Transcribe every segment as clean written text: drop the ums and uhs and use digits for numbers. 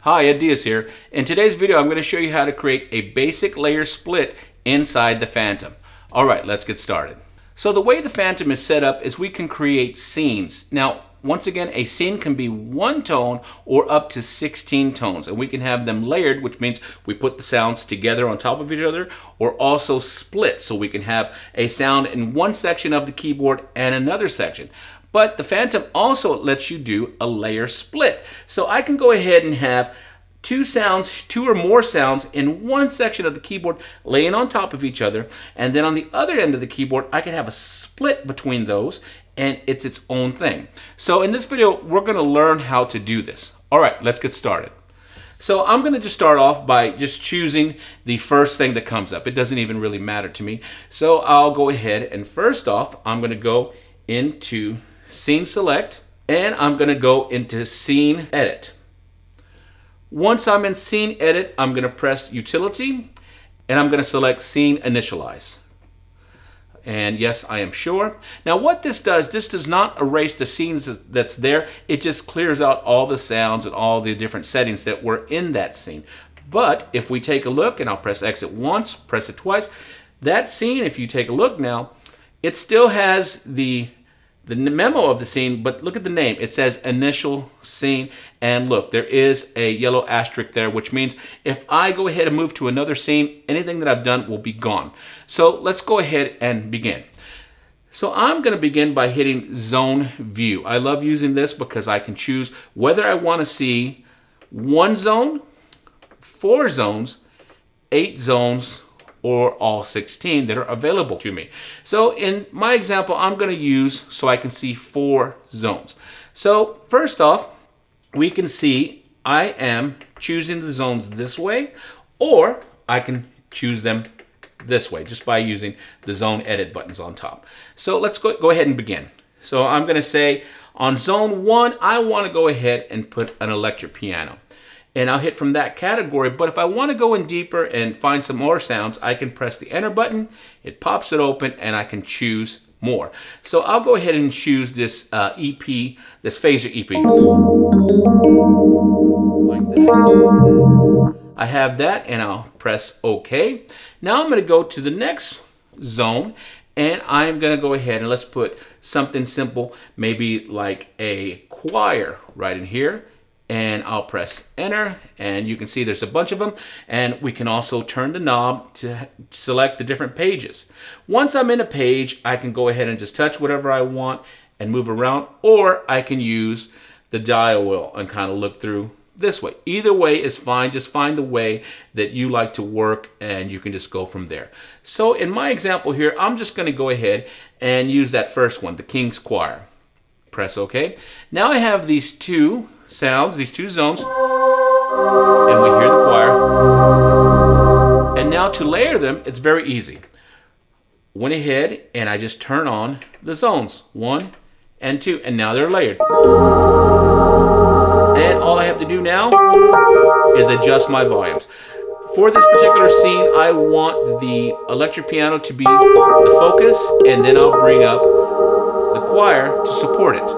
Hi, Ed Diaz here. In today's video, I'm going to show you how to create a basic layer split inside the Phantom. All right, let's get started. So the way the Phantom is set up is we can create scenes. Now, once again, a scene can be one tone or up to 16 tones, and we can have them layered, which means we put the sounds together on top of each other, or also split, so we can have a sound in one section of the keyboard and another section. But the Phantom also lets you do a layer split. So I can go ahead and have two or more sounds in one section of the keyboard laying on top of each other, and then on the other end of the keyboard I can have a split between those, and it's its own thing. So in this video we're going to learn how to do this. Alright, let's get started. So I'm going to just start off by just choosing the first thing that comes up. It doesn't even really matter to me. So I'll go ahead and first off I'm going to go into Scene Select, and I'm going to go into Scene Edit. Once I'm in Scene Edit, I'm going to press Utility, and I'm going to select Scene Initialize. And yes, I am sure. Now what this does not erase the scenes that's there. It just clears out all the sounds and all the different settings that were in that scene. But if we take a look, and I'll press Exit once, press it twice, that scene, if you take a look now, it still has the memo of the scene, but look at the name. It says Initial Scene, and look, there is a yellow asterisk there, which means if I go ahead and move to another scene, anything that I've done will be gone. So let's go ahead and begin. So I'm going to begin by hitting Zone View. I love using this because I can choose whether I want to see one zone, 4 zones, 8 zones, or all 16 that are available to me. So in my example, I'm going to use so I can see 4 zones. So first off, we can see I am choosing the zones this way, or I can choose them this way just by using the zone edit buttons on top. So let's go ahead and begin. So I'm going to say on zone 1, I want to go ahead and put an electric piano. And I'll hit from that category, but if I want to go in deeper and find some more sounds, I can press the enter button, it pops it open, and I can choose more. So I'll go ahead and choose this EP, this phaser EP. Like that. I have that, and I'll press OK. Now I'm going to go to the next zone, and I'm going to go ahead and let's put something simple, maybe like a choir right in here. And I'll press enter, and you can see there's a bunch of them, and we can also turn the knob to select the different pages. Once I'm in a page, I can go ahead and just touch whatever I want and move around, or I can use the dial wheel and kind of look through this way. Either way is fine. Just find the way that you like to work, and you can just go from there. So in my example here, I'm just going to go ahead and use that first one, the King's Choir. Press OK. Now I have these two sounds, these two zones, and we hear the choir. And now to layer them, it's very easy. Went ahead and I just turn on the zones, 1 and 2, and now they're layered. And all I have to do now is adjust my volumes. For this particular scene, I want the electric piano to be the focus, and then I'll bring up the choir to support it.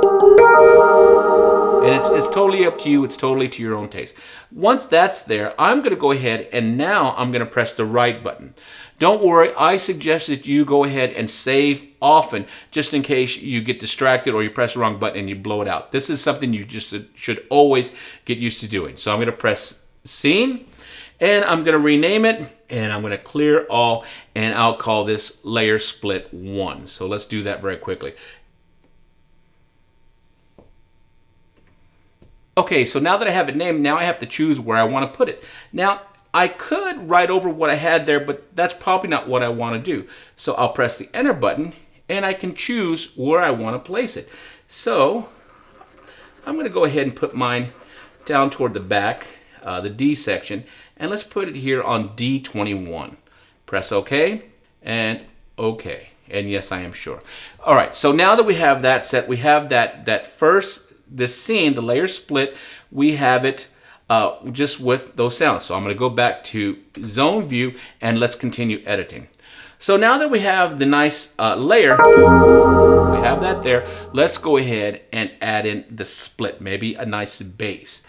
And it's totally up to you. It's totally to your own taste. Once that's there, I'm going to go ahead and now I'm going to press the right button. Don't worry, I suggest that you go ahead and save often just in case you get distracted or you press the wrong button and you blow it out. This is something you just should always get used to doing. So I'm going to press Scene, and I'm going to rename it, and I'm going to clear all, and I'll call this Layer Split 1. So let's do that very quickly. Okay, so now that I have it named, now I have to choose where I want to put it. Now, I could write over what I had there, but that's probably not what I want to do. So I'll press the enter button, and I can choose where I want to place it. So I'm going to go ahead and put mine down toward the back, the D section, and let's put it here on D21. Press OK, and OK. And yes, I am sure. All right, so now that we have that set, we have that first, this scene, the layer split, we have it just with those sounds. So I'm going to go back to Zone View, and let's continue editing. So now that we have the nice layer, we have that there, let's go ahead and add in the split, maybe a nice bass.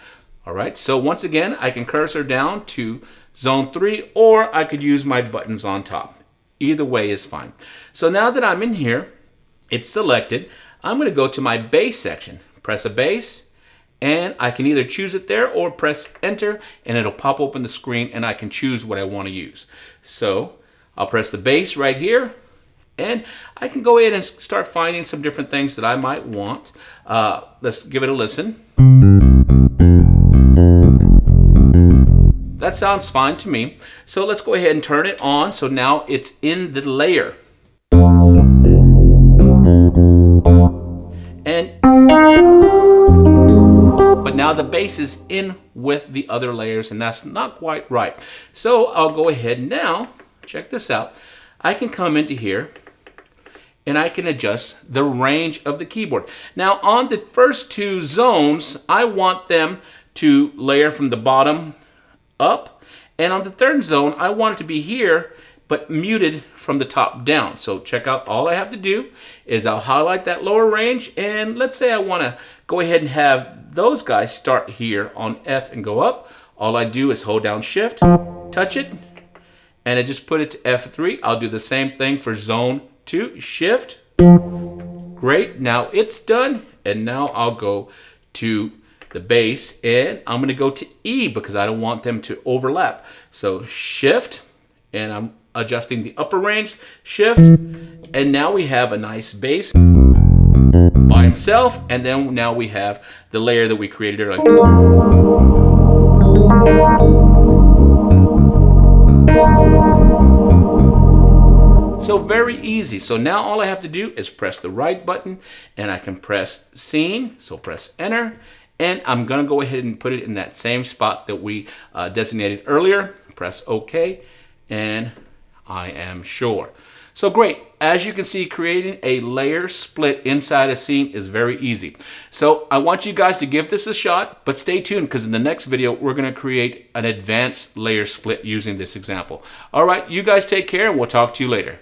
All right, so once again, I can cursor down to zone 3, or I could use my buttons on top. Either way is fine. So now that I'm in here, it's selected, I'm going to go to my base section. Press a base, and I can either choose it there or press enter, and it'll pop open the screen, and I can choose what I want to use. So I'll press the base right here, and I can go in and start finding some different things that I might want. Let's give it a listen. That sounds fine to me. So let's go ahead and turn it on. So now it's in the layer. But now the bass is in with the other layers, and that's not quite right. So I'll go ahead now, check this out. I can come into here and I can adjust the range of the keyboard. Now on the first 2 zones, I want them to layer from the bottom up, and on the 3rd zone I want it to be here but muted from the top down. So check out, all I have to do is I'll highlight that lower range, and let's say I want to go ahead and have those guys start here on F and go up. All I do is hold down shift, touch it, and I just put it to F3. I'll do the same thing for zone 2, shift. Great, now it's done, and now I'll go to the bass, and I'm going to go to E because I don't want them to overlap. So shift, and I'm adjusting the upper range, shift, and now we have a nice bass by himself, and then now we have the layer that we created earlier. So very easy. So now all I have to do is press the right button, and I can press scene, so press enter. And I'm going to go ahead and put it in that same spot that we designated earlier. Press OK, and I am sure. So great. As you can see, creating a layer split inside a scene is very easy. So I want you guys to give this a shot, but stay tuned because in the next video, we're going to create an advanced layer split using this example. All right, you guys take care, and we'll talk to you later.